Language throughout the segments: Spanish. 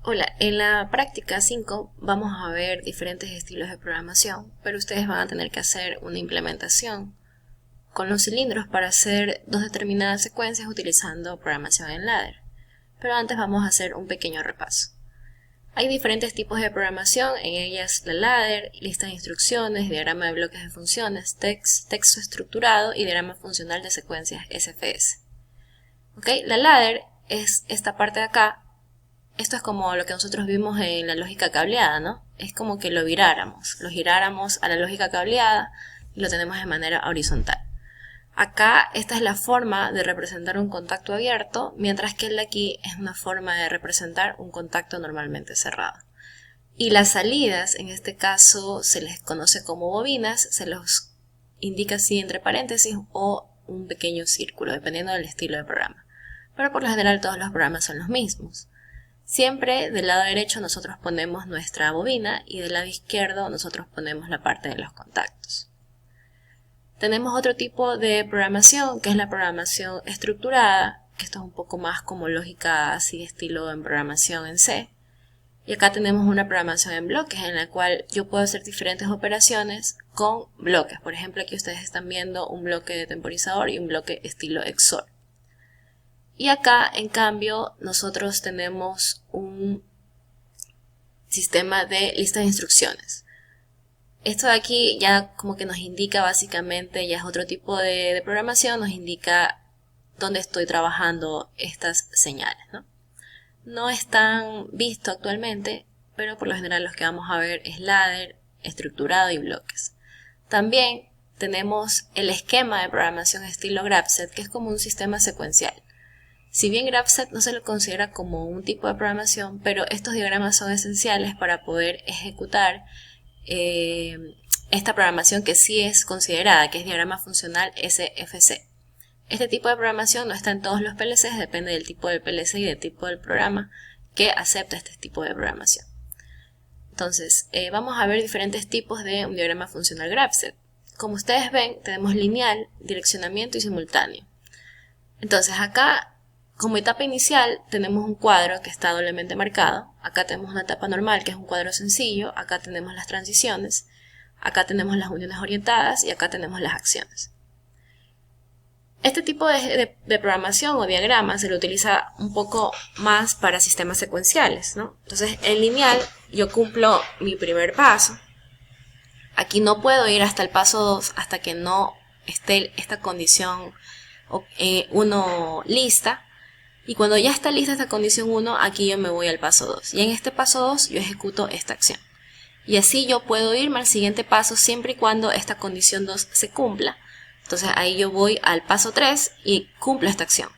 Hola, en la práctica 5 vamos a ver diferentes estilos de programación, pero ustedes van a tener que hacer una implementación con los cilindros para hacer dos determinadas secuencias utilizando programación en ladder. Pero antes vamos a hacer un pequeño repaso. Hay diferentes tipos de programación, en ellas la ladder, lista de instrucciones, diagrama de bloques de funciones, texto estructurado y diagrama funcional de secuencias SFS. La ladder es esta parte de acá. Esto es como lo que nosotros vimos en la lógica cableada, ¿no? Es como que lo giráramos a la lógica cableada y lo tenemos de manera horizontal. Acá esta es la forma de representar un contacto abierto, mientras que el de aquí es una forma de representar un contacto normalmente cerrado. Y las salidas, en este caso se les conoce como bobinas, se los indica así entre paréntesis o un pequeño círculo, dependiendo del estilo de programa. Pero por lo general todos los programas son los mismos. Siempre del lado derecho nosotros ponemos nuestra bobina y del lado izquierdo nosotros ponemos la parte de los contactos. Tenemos otro tipo de programación que es la programación estructurada, que esto es un poco más como lógica así estilo en programación en C. Y acá tenemos una programación en bloques en la cual yo puedo hacer diferentes operaciones con bloques. Por ejemplo, aquí ustedes están viendo un bloque de temporizador y un bloque estilo XOR. Y acá, en cambio, nosotros tenemos un sistema de lista de instrucciones. Esto de aquí ya como que nos indica básicamente, ya es otro tipo de programación, nos indica dónde estoy trabajando estas señales, ¿no? No es tan visto actualmente, pero por lo general los que vamos a ver es ladder, estructurado y bloques. También tenemos el esquema de programación estilo Grapset, que es como un sistema secuencial. Si bien Grapset no se lo considera como un tipo de programación, pero estos diagramas son esenciales para poder ejecutar esta programación que sí es considerada, que es diagrama funcional SFC. Este tipo de programación no está en todos los PLCs, depende del tipo del PLC y del tipo del programa que acepta este tipo de programación. Entonces, vamos a ver diferentes tipos de un diagrama funcional Grapset. Como ustedes ven, tenemos lineal, direccionamiento y simultáneo. Entonces, acá como etapa inicial tenemos un cuadro que está doblemente marcado. Acá tenemos una etapa normal que es un cuadro sencillo. Acá tenemos las transiciones. Acá tenemos las uniones orientadas y acá tenemos las acciones. Este tipo de programación o diagrama se lo utiliza un poco más para sistemas secuenciales, ¿no? Entonces en lineal yo cumplo mi primer paso. Aquí no puedo ir hasta el paso 2 hasta que no esté esta condición 1 lista. Y cuando ya está lista esta condición 1, aquí yo me voy al paso 2. Y en este paso 2 yo ejecuto esta acción. Y así yo puedo irme al siguiente paso siempre y cuando esta condición 2 se cumpla. Entonces ahí yo voy al paso 3 y cumplo esta acción.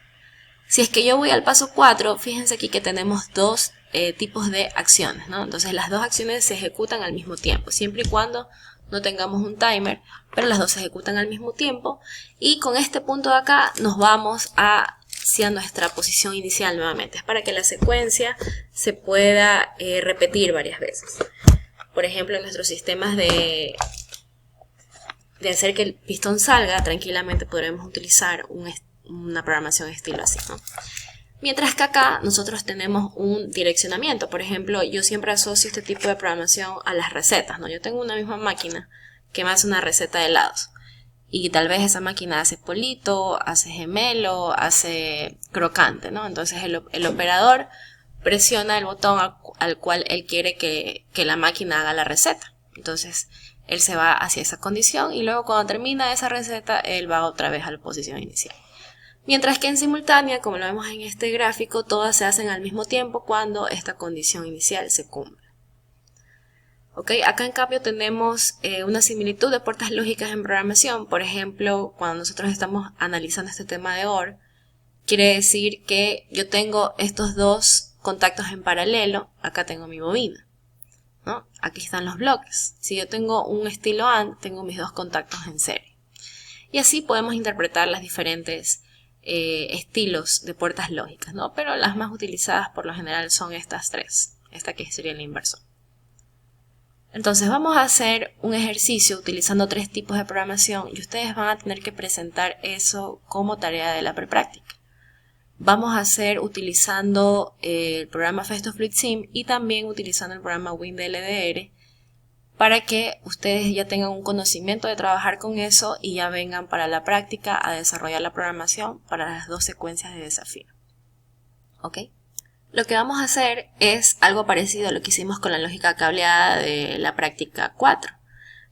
Si es que yo voy al paso 4, fíjense aquí que tenemos dos tipos de acciones, ¿no? Entonces las dos acciones se ejecutan al mismo tiempo, siempre y cuando no tengamos un timer, pero las dos se ejecutan al mismo tiempo. Y con este punto de acá nos vamos hacia nuestra posición inicial nuevamente. Es para que la secuencia se pueda repetir varias veces. Por ejemplo, en nuestros sistemas de hacer que el pistón salga, tranquilamente podremos utilizar una programación estilo así, ¿no? Mientras que acá nosotros tenemos un direccionamiento. Por ejemplo, yo siempre asocio este tipo de programación a las recetas, ¿no? Yo tengo una misma máquina que me hace una receta de helados. Y tal vez esa máquina hace polito, hace gemelo, hace crocante, ¿no? Entonces el operador presiona el botón al cual él quiere que la máquina haga la receta. Entonces él se va hacia esa condición y luego cuando termina esa receta él va otra vez a la posición inicial. Mientras que en simultánea, como lo vemos en este gráfico, todas se hacen al mismo tiempo cuando esta condición inicial se cumple. Acá en cambio tenemos una similitud de puertas lógicas en programación. Por ejemplo, cuando nosotros estamos analizando este tema de OR, quiere decir que yo tengo estos dos contactos en paralelo. Acá tengo mi bobina, ¿no? Aquí están los bloques. Si yo tengo un estilo AND, tengo mis dos contactos en serie. Y así podemos interpretar las diferentes estilos de puertas lógicas, ¿no? Pero las más utilizadas por lo general son estas tres. Esta que sería el inversor. Entonces vamos a hacer un ejercicio utilizando tres tipos de programación y ustedes van a tener que presentar eso como tarea de la prepráctica. vamos a hacer utilizando el programa FestoFluidSim y también utilizando el programa WinDLDR para que ustedes ya tengan un conocimiento de trabajar con eso y ya vengan para la práctica a desarrollar la programación para las dos secuencias de desafío. ¿Ok? Lo que vamos a hacer es algo parecido a lo que hicimos con la lógica cableada de la práctica 4,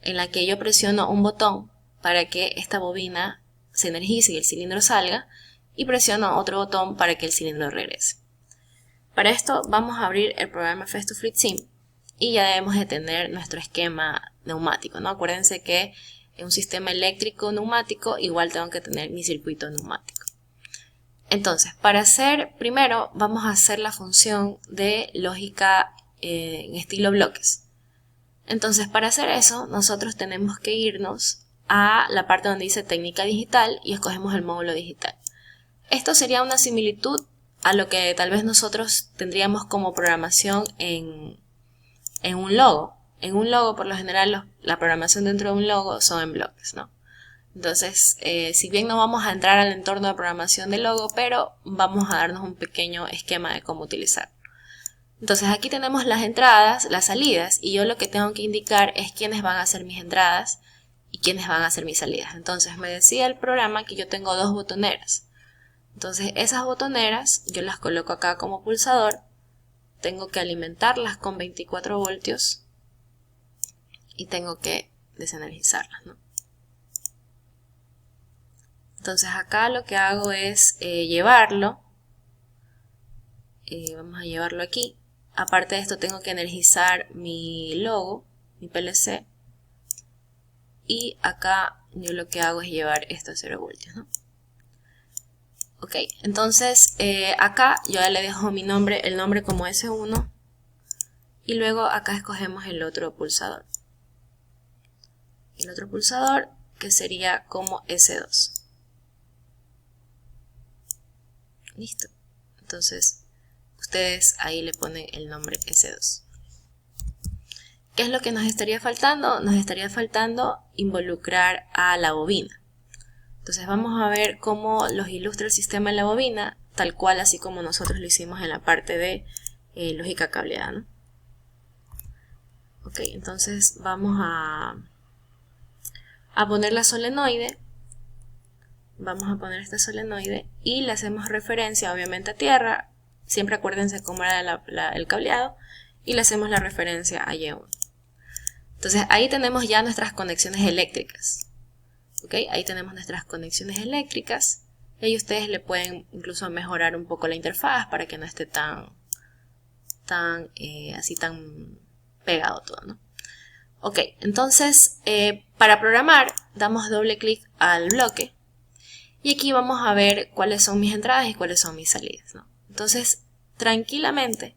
en la que yo presiono un botón para que esta bobina se energice y el cilindro salga, y presiono otro botón para que el cilindro regrese. Para esto vamos a abrir el programa FestoFluidSim y ya debemos de tener nuestro esquema neumático, ¿no? Acuérdense que en un sistema eléctrico neumático igual tengo que tener mi circuito neumático. Entonces, para hacer, primero vamos a hacer la función de lógica en estilo bloques. Entonces, para hacer eso, nosotros tenemos que irnos a la parte donde dice técnica digital y escogemos el módulo digital. Esto sería una similitud a lo que tal vez nosotros tendríamos como programación en un logo. En un logo, por lo general, la programación dentro de un logo son en bloques, ¿no? Entonces, si bien no vamos a entrar al entorno de programación del logo, pero vamos a darnos un pequeño esquema de cómo utilizarlo. Entonces, aquí tenemos las entradas, las salidas, y yo lo que tengo que indicar es quiénes van a ser mis entradas y quiénes van a ser mis salidas. Entonces, me decía el programa que yo tengo dos botoneras. Entonces, esas botoneras yo las coloco acá como pulsador. Tengo que alimentarlas con 24 voltios y tengo que desenergizarlas, ¿no? Entonces acá lo que hago es llevarlo, vamos a llevarlo aquí. Aparte de esto tengo que energizar mi logo, mi PLC, y acá yo lo que hago es llevar esto a 0 voltios, ¿no? Ok, entonces acá yo ya le dejo mi nombre, el nombre como S1, y luego acá escogemos el otro pulsador. El otro pulsador que sería como S2. Listo. Entonces, ustedes ahí le ponen el nombre S2. ¿Qué es lo que nos estaría faltando? Nos estaría faltando involucrar a la bobina. Entonces vamos a ver cómo los ilustra el sistema en la bobina, tal cual así como nosotros lo hicimos en la parte de lógica cableada, ¿no? Ok, entonces vamos a poner la solenoide. Vamos a poner esta solenoide y le hacemos referencia obviamente a tierra. Siempre acuérdense cómo era el cableado. Y le hacemos la referencia a Y1. Entonces ahí tenemos ya nuestras conexiones eléctricas. ¿Ok? Ahí tenemos nuestras conexiones eléctricas. Y ahí ustedes le pueden incluso mejorar un poco la interfaz para que no esté tan pegado todo, ¿no? Ok, entonces para programar damos doble clic al bloque. Y aquí vamos a ver cuáles son mis entradas y cuáles son mis salidas, ¿no? Entonces, tranquilamente,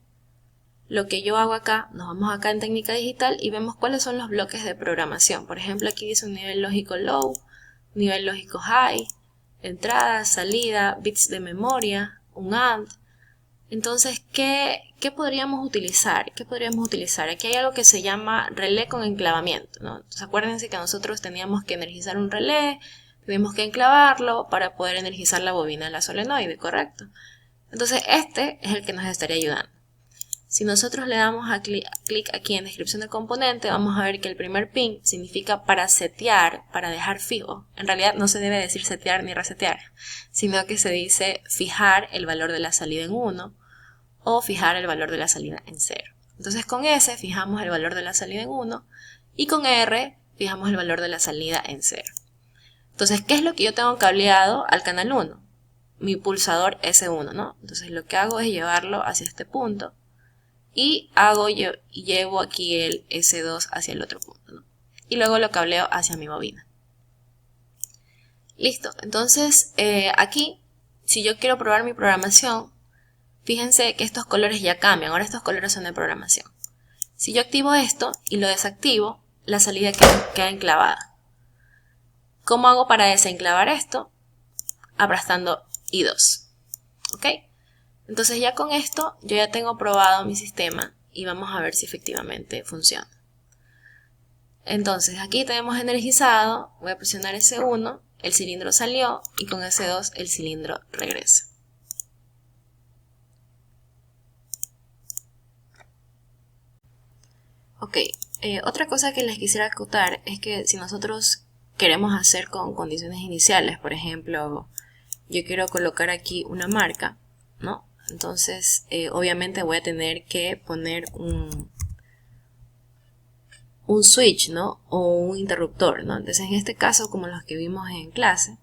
lo que yo hago acá, nos vamos acá en técnica digital y vemos cuáles son los bloques de programación. Por ejemplo, aquí dice un nivel lógico low, nivel lógico high, entrada, salida, bits de memoria, un AND. Entonces, ¿qué podríamos utilizar? ¿Qué podríamos utilizar? Aquí hay algo que se llama relé con enclavamiento, ¿no? Entonces, acuérdense que nosotros teníamos que energizar un relé, tuvimos que enclavarlo para poder energizar la bobina de la solenoide, ¿correcto? Entonces este es el que nos estaría ayudando. Si nosotros le damos a clic aquí en descripción del componente, vamos a ver que el primer pin significa para setear, para dejar fijo. En realidad no se debe decir setear ni resetear, sino que se dice fijar el valor de la salida en 1 o fijar el valor de la salida en 0. Entonces con S fijamos el valor de la salida en 1 y con R fijamos el valor de la salida en 0. Entonces, ¿qué es lo que yo tengo cableado al canal 1? Mi pulsador S1, ¿no? Entonces lo que hago es llevarlo hacia este punto y llevo aquí el S2 hacia el otro punto, ¿no? Y luego lo cableo hacia mi bobina. Listo, entonces aquí, si yo quiero probar mi programación, fíjense que estos colores ya cambian, ahora estos colores son de programación. Si yo activo esto y lo desactivo, la salida queda enclavada. ¿Cómo hago para desenclavar esto? Aplastando I2. ¿Ok? Entonces ya con esto yo ya tengo probado mi sistema y vamos a ver si efectivamente funciona. Entonces aquí tenemos energizado, voy a presionar S1, el cilindro salió y con S2 el cilindro regresa. Ok, otra cosa que les quisiera acotar es que si nosotros queremos hacer con condiciones iniciales, por ejemplo, yo quiero colocar aquí una marca, ¿no? Entonces, obviamente voy a tener que poner un switch, ¿no? O un interruptor, ¿no? Entonces, en este caso, como los que vimos en clase,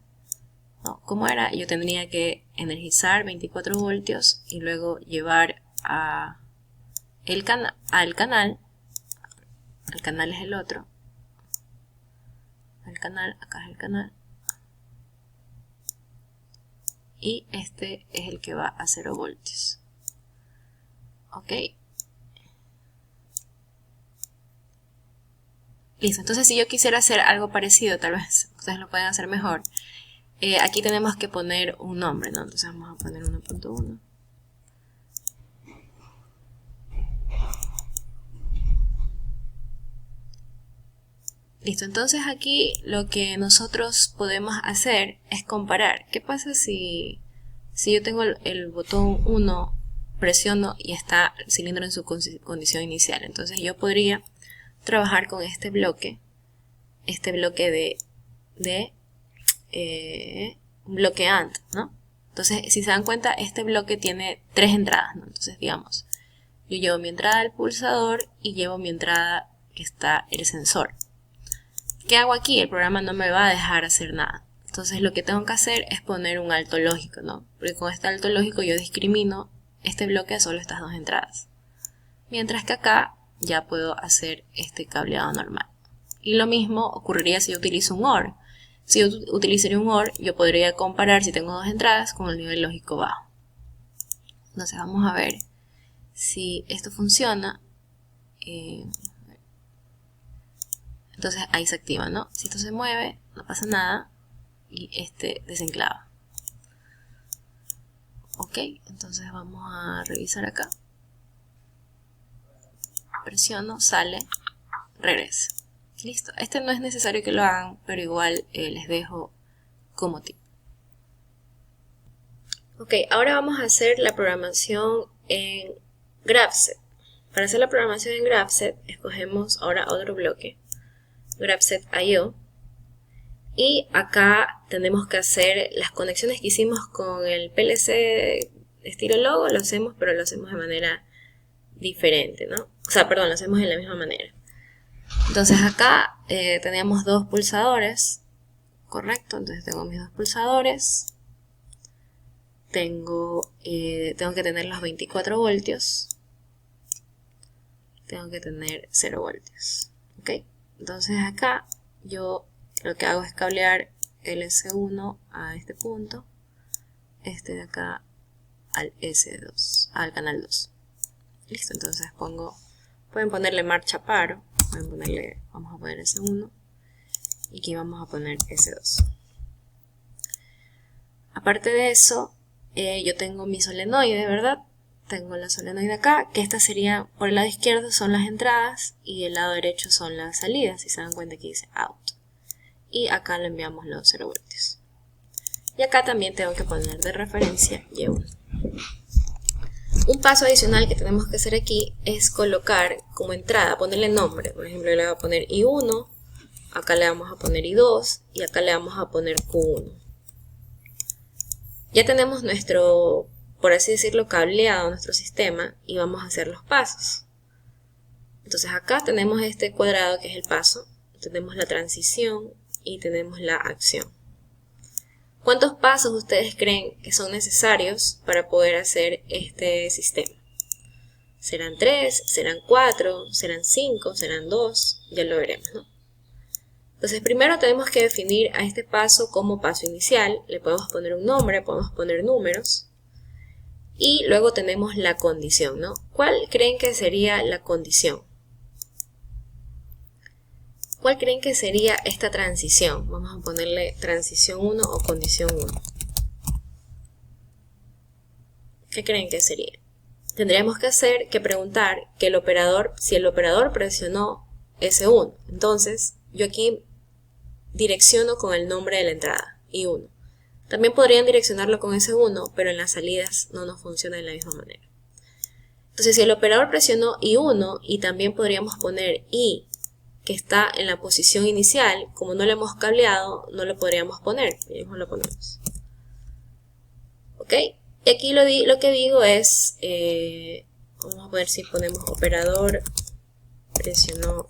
¿no? ¿Cómo era? Yo tendría que energizar 24 voltios y luego llevar al canal es el otro, acá es el canal, y este es el que va a 0 voltios. Ok, listo. Entonces, si yo quisiera hacer algo parecido, tal vez ustedes lo pueden hacer mejor, aquí tenemos que poner un nombre, ¿no? Entonces vamos a poner 1.1. Listo, entonces aquí lo que nosotros podemos hacer es comparar. ¿Qué pasa si yo tengo el botón 1, presiono y está el cilindro en su condición inicial? Entonces yo podría trabajar con este bloque de un bloque AND, ¿no? Entonces, si se dan cuenta, este bloque tiene 3 entradas, ¿no? Entonces, digamos, yo llevo mi entrada al pulsador y llevo mi entrada que está el sensor. ¿Qué hago aquí? El programa no me va a dejar hacer nada. Entonces lo que tengo que hacer es poner un alto lógico, ¿no? Porque con este alto lógico yo discrimino este bloque a solo estas 2 entradas. Mientras que acá ya puedo hacer este cableado normal. Y lo mismo ocurriría si yo utilizo un OR. Si yo utilizaría un OR, yo podría comparar si tengo 2 entradas con el nivel lógico bajo. Entonces vamos a ver si esto funciona. Entonces ahí se activa, ¿no? Si esto se mueve, no pasa nada y este desenclava. Ok, entonces vamos a revisar acá. Presiono, sale, regresa. Listo, este no es necesario que lo hagan, pero igual les dejo como tip. Ok, ahora vamos a hacer la programación en Graphiset. Para hacer la programación en Graphiset, escogemos ahora otro bloque, Graphiset.io. Y acá tenemos que hacer las conexiones que hicimos con el PLC estilo logo, lo hacemos, pero lo hacemos de manera diferente, ¿no? O sea, perdón, lo hacemos de la misma manera. Entonces acá teníamos 2 pulsadores, correcto, entonces tengo mis 2 pulsadores, tengo que tener los 24 voltios, tengo que tener 0 voltios, ¿ok? Entonces acá yo lo que hago es cablear el S1 a este punto, este de acá al S2, al canal 2. Listo, entonces pueden ponerle marcha paro, vamos a poner S1 y aquí vamos a poner S2. Aparte de eso, yo tengo mi solenoide, ¿verdad? Tengo la solenoide acá, que esta sería, por el lado izquierdo son las entradas y el lado derecho son las salidas, si se dan cuenta que dice out. Y acá le enviamos los 0 voltios. Y acá también tengo que poner de referencia Y1. Un paso adicional que tenemos que hacer aquí es colocar como entrada, ponerle nombre. Por ejemplo, le voy a poner I1, acá le vamos a poner I2 y acá le vamos a poner Q1. Ya tenemos nuestro, por así decirlo, cableado, nuestro sistema, y vamos a hacer los pasos. Entonces acá tenemos este cuadrado que es el paso, tenemos la transición y tenemos la acción. ¿Cuántos pasos ustedes creen que son necesarios para poder hacer este sistema? ¿Serán 3? ¿Serán 4? ¿Serán 5? ¿Serán 2? Ya lo veremos, ¿no? Entonces primero tenemos que definir a este paso como paso inicial. Le podemos poner un nombre, podemos poner números. Y luego tenemos la condición, ¿no? ¿Cuál creen que sería la condición? ¿Cuál creen que sería esta transición? Vamos a ponerle transición 1 o condición 1. ¿Qué creen que sería? Tendríamos que preguntar que el operador, si el operador presionó S1. Entonces, yo aquí direcciono con el nombre de la entrada, I1. También podrían direccionarlo con S1, pero en las salidas no nos funciona de la misma manera. Entonces, si el operador presionó I1 y también podríamos poner I, que está en la posición inicial, como no lo hemos cableado, no lo podríamos poner. Mismo lo ponemos. ¿Ok? Y aquí lo que digo es, vamos a ver si ponemos operador presionó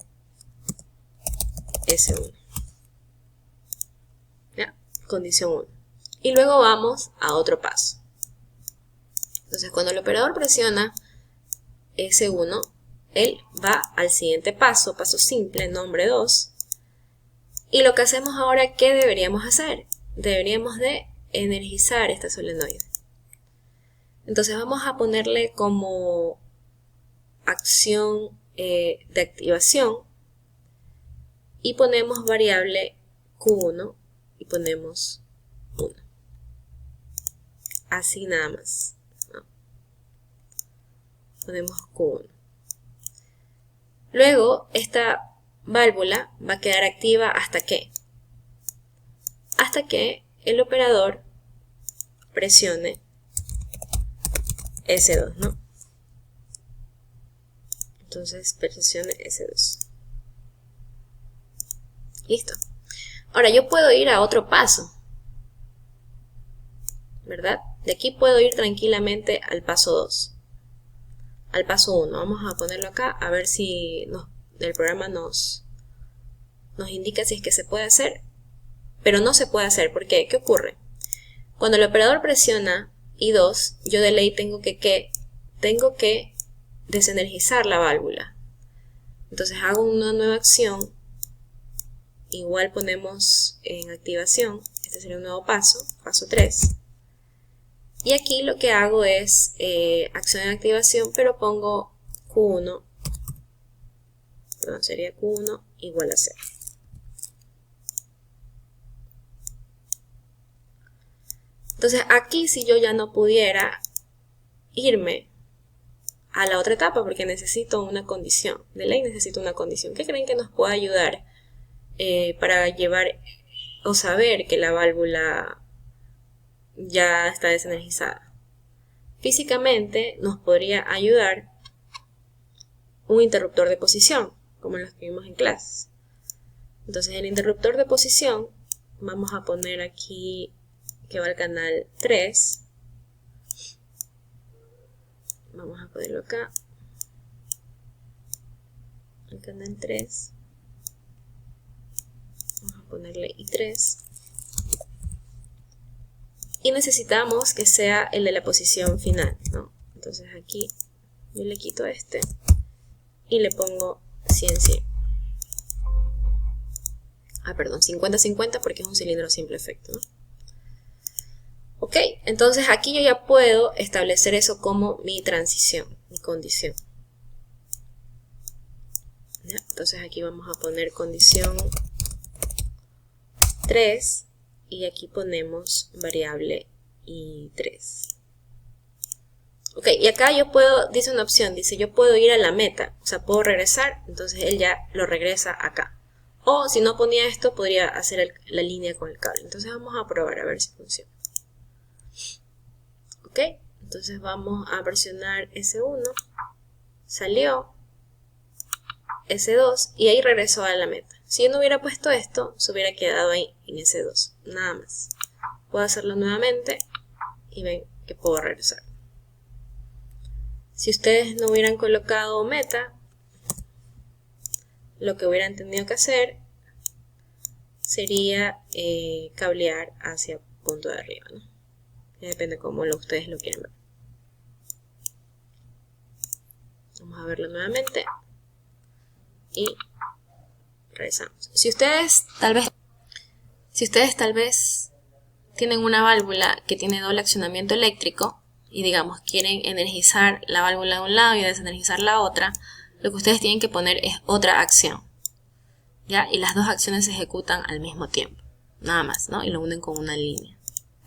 S1. ¿Ya? Condición 1. Y luego vamos a otro paso. Entonces, cuando el operador presiona S1, él va al siguiente paso, paso simple, nombre 2. Y lo que hacemos ahora, ¿qué deberíamos hacer? Deberíamos de energizar esta solenoide. Entonces vamos a ponerle como acción de activación y ponemos variable Q1 y ponemos 1. Así nada más, ¿no? Ponemos Q1. Luego esta válvula va a quedar activa ¿hasta qué? Hasta que el operador presione S2, ¿no? Entonces presione S2. Listo. Ahora yo puedo ir a otro paso, ¿verdad? De aquí puedo ir tranquilamente al paso 2. Al paso 1. Vamos a ponerlo acá a ver si el programa nos indica si es que se puede hacer. Pero no se puede hacer. ¿Por qué? ¿Qué ocurre? Cuando el operador presiona I2, yo de ley tengo que desenergizar la válvula. Entonces hago una nueva acción. Igual ponemos en activación. Este sería un nuevo paso. Paso 3. Y aquí lo que hago es acción de activación, pero pongo Q1, perdón, sería Q1 igual a 0. Entonces aquí si yo ya no pudiera irme a la otra etapa porque necesito una condición, de ley necesito una condición. ¿Qué creen que nos puede ayudar para llevar o saber que la válvula ya está desenergizada? Físicamente nos podría ayudar un interruptor de posición, como los que vimos en clases. Entonces el interruptor de posición, vamos a poner aquí que va al canal 3. Vamos a ponerlo acá. El canal 3. Vamos a ponerle I3. Y necesitamos que sea el de la posición final, ¿no? Entonces aquí yo le quito este y le pongo 100-100. Perdón, 50-50 porque es un cilindro simple efecto, ¿no? Ok, entonces aquí yo ya puedo establecer eso como mi transición, mi condición. ¿Ya? Entonces aquí vamos a poner condición 3 y aquí ponemos variable I3. Ok, y acá yo puedo, dice una opción, dice yo puedo ir a la meta, o sea, puedo regresar, entonces él ya lo regresa acá. O si no ponía esto, podría hacer la línea con el cable. Entonces vamos a probar a ver si funciona. Ok, entonces vamos a presionar S1, salió, S2 y ahí regresó a la meta. Si yo no hubiera puesto esto, se hubiera quedado ahí en S2, nada más. Puedo hacerlo nuevamente y ven que puedo regresar. Si ustedes no hubieran colocado meta, lo que hubieran tenido que hacer sería cablear hacia punto de arriba, ¿no? Ya depende cómo ustedes lo quieran ver. Vamos a verlo nuevamente y regresamos. Si ustedes tal vez tienen una válvula que tiene doble accionamiento eléctrico y digamos quieren energizar la válvula de un lado y desenergizar la otra, lo que ustedes tienen que poner es otra acción, ¿ya? Y las dos acciones se ejecutan al mismo tiempo, nada más, ¿no? Y lo unen con una línea.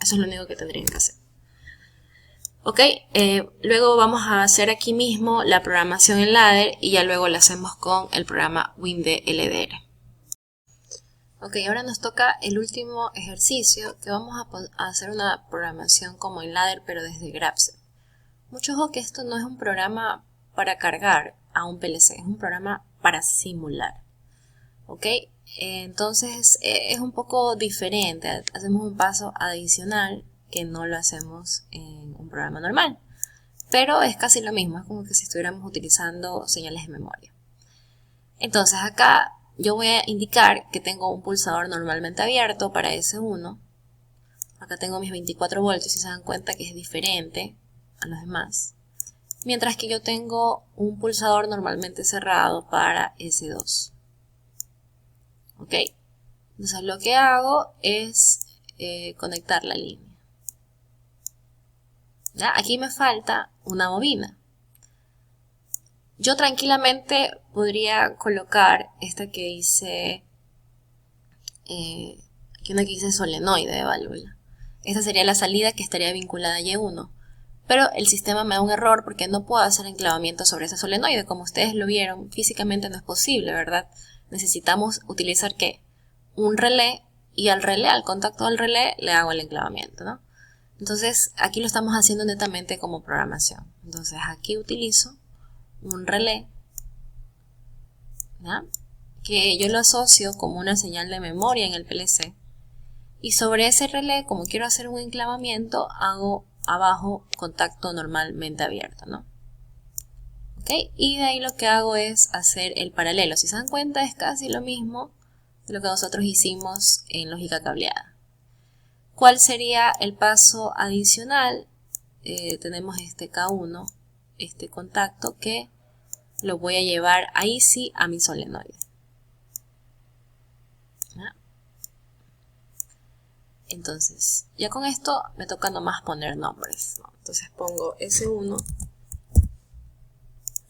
Eso es lo único que tendrían que hacer. Ok, luego vamos a hacer aquí mismo la programación en ladder y ya luego la hacemos con el programa WinDLDR. Ok, ahora nos toca el último ejercicio que vamos a hacer una programación como en ladder pero desde Graphics. Mucho ojo que esto no es un programa para cargar a un PLC, es un programa para simular. ¿Ok? Entonces es un poco diferente, hacemos un paso adicional que no lo hacemos en un programa normal. Pero es casi lo mismo, es como que si estuviéramos utilizando señales de memoria. Entonces acá yo voy a indicar que tengo un pulsador normalmente abierto para S1. Acá tengo mis 24 voltios, si se dan cuenta que es diferente a los demás. Mientras que yo tengo un pulsador normalmente cerrado para S2. ¿Ok? Entonces lo que hago es conectar la línea. ¿Ya? Aquí me falta una bobina. Yo tranquilamente podría colocar esta que dice, aquí una que dice solenoide de válvula. Esta sería la salida que estaría vinculada a Y1. Pero el sistema me da un error porque no puedo hacer enclavamiento sobre esa solenoide. Como ustedes lo vieron, físicamente no es posible, ¿verdad? Necesitamos utilizar ¿qué? Un relé, y al relé, al contacto del relé, le hago el enclavamiento, ¿no? Entonces aquí lo estamos haciendo netamente como programación. Entonces aquí utilizo un relé, ¿ya? Que yo lo asocio como una señal de memoria en el PLC, y sobre ese relé, como quiero hacer un enclavamiento, hago abajo contacto normalmente abierto, ¿no? ¿Ok? Y de ahí lo que hago es hacer el paralelo. Si se dan cuenta, es casi lo mismo de lo que nosotros hicimos en lógica cableada. ¿Cuál sería el paso adicional? Tenemos este K1, este contacto, que lo voy a llevar ahí sí a mi solenoide. ¿Ya? Entonces, ya con esto me toca nomás poner nombres, ¿no? Entonces pongo S1,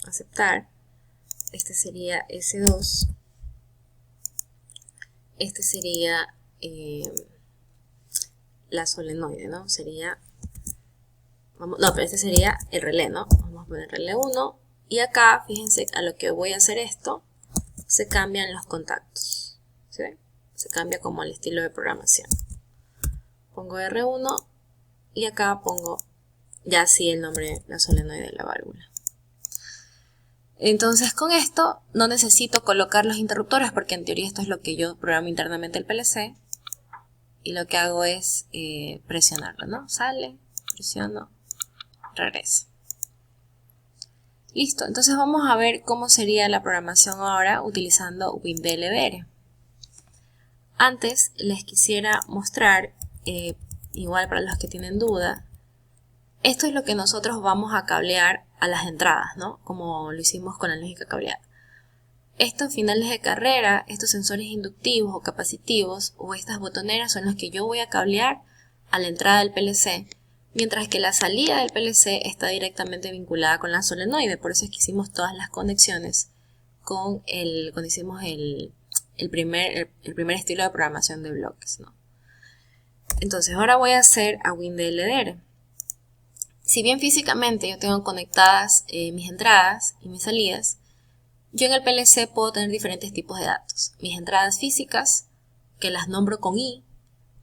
aceptar, este sería S2, este sería la solenoide, ¿no? Sería, pero este sería el relé, ¿no? Vamos a poner relé 1, y acá, fíjense, a lo que voy a hacer esto, se cambian los contactos, ¿sí? Se cambia como el estilo de programación. Pongo R1 y acá pongo ya así el nombre, la solenoide de la válvula. Entonces con esto no necesito colocar los interruptores porque en teoría esto es lo que yo programo internamente el PLC, y lo que hago es presionarlo, ¿no? Sale, presiono, regresa. Listo, entonces vamos a ver cómo sería la programación ahora utilizando WinDLDR. Antes les quisiera mostrar, igual para los que tienen duda, esto es lo que nosotros vamos a cablear a las entradas, ¿no? Como lo hicimos con la lógica cableada. Estos finales de carrera, estos sensores inductivos o capacitivos o estas botoneras son los que yo voy a cablear a la entrada del PLC, mientras que la salida del PLC está directamente vinculada con la solenoide. Por eso es que hicimos todas las conexiones cuando hicimos el primer estilo de programación de bloques, ¿no? Entonces ahora voy a hacer a WinDLDR. Si bien físicamente yo tengo conectadas mis entradas y mis salidas, yo en el PLC puedo tener diferentes tipos de datos. Mis entradas físicas, que las nombro con I,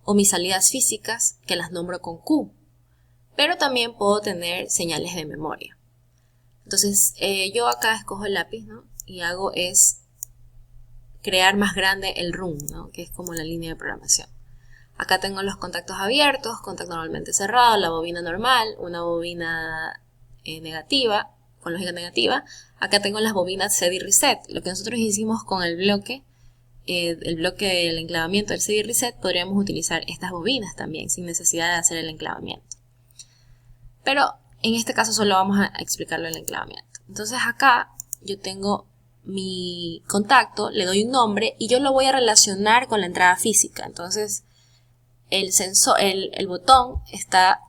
o mis salidas físicas, que las nombro con Q. Pero también puedo tener señales de memoria. Entonces yo acá escojo el lápiz, ¿no? Y hago es crear más grande el run, ¿no? Que es como la línea de programación. Acá tengo los contactos abiertos, contacto normalmente cerrado, la bobina normal, una bobina negativa, con lógica negativa. Acá tengo las bobinas set y reset. Lo que nosotros hicimos con el bloque del enclavamiento del set y reset, podríamos utilizar estas bobinas también, sin necesidad de hacer el enclavamiento. Pero en este caso solo vamos a explicarlo el enclavamiento. Entonces acá yo tengo mi contacto, le doy un nombre y yo lo voy a relacionar con la entrada física. Entonces el botón está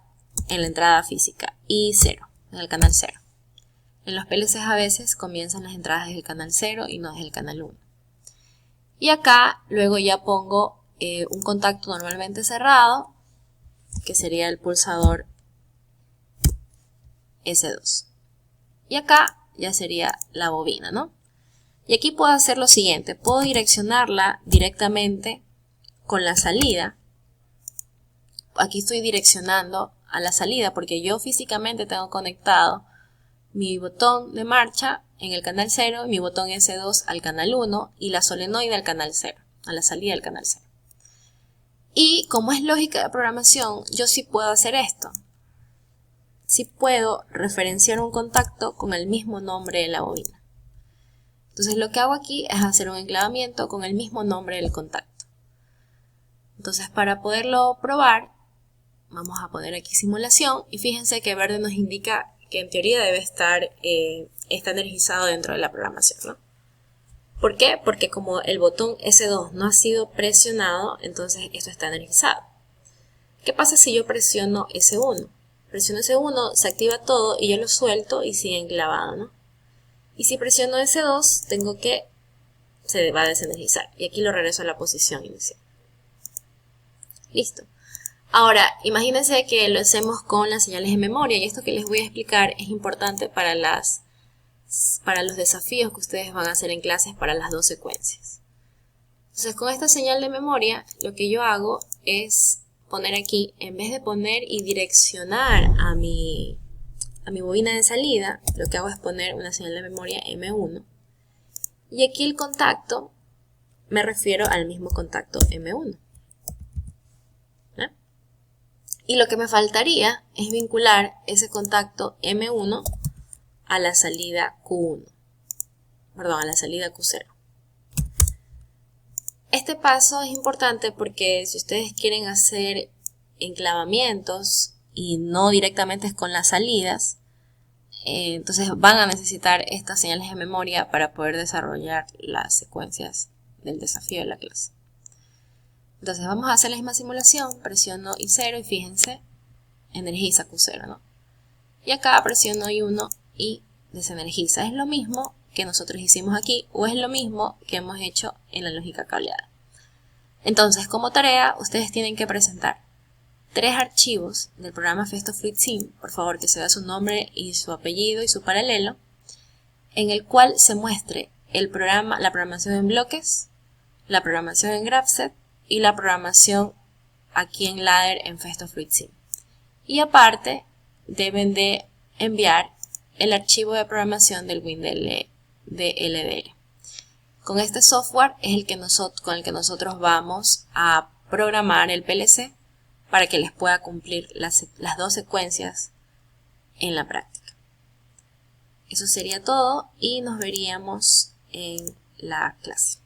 en la entrada física y 0, en el canal 0. En los PLCs a veces comienzan las entradas desde el canal 0 y no desde el canal 1. Y acá luego ya pongo un contacto normalmente cerrado, que sería el pulsador S2. Y acá ya sería la bobina, ¿no? Y aquí puedo hacer lo siguiente, puedo direccionarla directamente con la salida. Aquí estoy direccionando a la salida, porque yo físicamente tengo conectado mi botón de marcha en el canal 0, mi botón S2 al canal 1 y la solenoide al canal 0, a la salida del canal 0. Y como es lógica de programación, yo sí puedo hacer esto. Sí puedo referenciar un contacto con el mismo nombre de la bobina. Entonces lo que hago aquí es hacer un enclavamiento con el mismo nombre del contacto. Entonces para poderlo probar, vamos a poner aquí simulación y fíjense que verde nos indica que en teoría debe estar está energizado dentro de la programación, ¿no? ¿Por qué? Porque como el botón S2 no ha sido presionado, entonces esto está energizado. ¿Qué pasa si yo presiono S1? Presiono S1, se activa todo y yo lo suelto y sigue enclavado, ¿no? Y si presiono S2, tengo que se va a desenergizar. Y aquí lo regreso a la posición inicial. Listo. Ahora, imagínense que lo hacemos con las señales de memoria. Y esto que les voy a explicar es importante para los desafíos que ustedes van a hacer en clases para las dos secuencias. Entonces, con esta señal de memoria, lo que yo hago es poner aquí, en vez de poner y direccionar a mi bobina de salida, lo que hago es poner una señal de memoria M1. Y aquí el contacto, me refiero al mismo contacto M1. ¿Eh? Y lo que me faltaría es vincular ese contacto M1 a la salida Q1. Perdón, a la salida Q0. Este paso es importante porque si ustedes quieren hacer enclavamientos y no directamente es con las salidas, entonces van a necesitar estas señales de memoria para poder desarrollar las secuencias del desafío de la clase. Entonces vamos a hacer la misma simulación, presiono I0 y fíjense, energiza Q0, ¿no? Y acá presiono I1 y desenergiza. Es lo mismo que nosotros hicimos aquí o es lo mismo que hemos hecho en la lógica cableada. Entonces, como tarea, ustedes tienen que presentar 3 archivos del programa FestoFluidSim, por favor que se vea su nombre y su apellido y su paralelo, en el cual se muestre el programa, la programación en bloques, la programación en GraphSet y la programación aquí en Ladder en FestoFluidSim. Y aparte, deben de enviar el archivo de programación del WinDL de LDL. Con este software es con el que nosotros vamos a programar el PLC para que les pueda cumplir las dos secuencias en la práctica. Eso sería todo y nos veríamos en la clase.